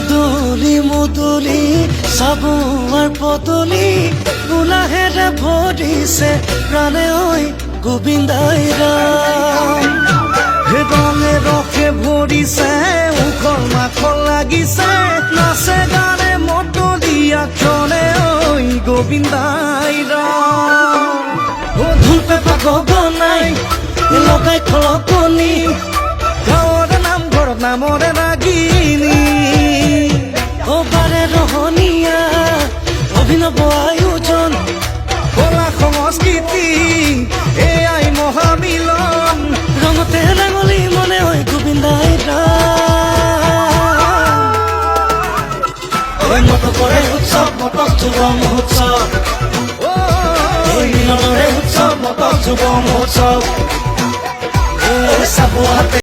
মুদুলি মুদুলি সাবুয়ার পদলি গুলাহেৰে ভৰিছে প্ৰাণে ঐ গোবিন্দাই ৰাম হে ৰঙে ৰসে ভৰিছে উখল মাখল লাগিছে নাচে গানে মতলীয়া ক্ষণে ঐ গোবিন্দাই ৰাম ও ঢোল পেঁপা গগনাই লগাই খলকনি গাঁৱৰ নামঘৰত নামৰে ৰাগিনী ও বাৰে ৰহনীয়া অভিনৱ আয়োজন কলা সংস্কৃতি এয়াই মহামিলন ৰঙতে ৰাঙলী মনে হয় গোবিন্দাই ৰাম মত কৰে উৎসৱ মতক যুৱ মহোৎসৱ এই মিলনৰে উৎসৱ মতক যুৱ মহোৎসৱ চাবুৱাতে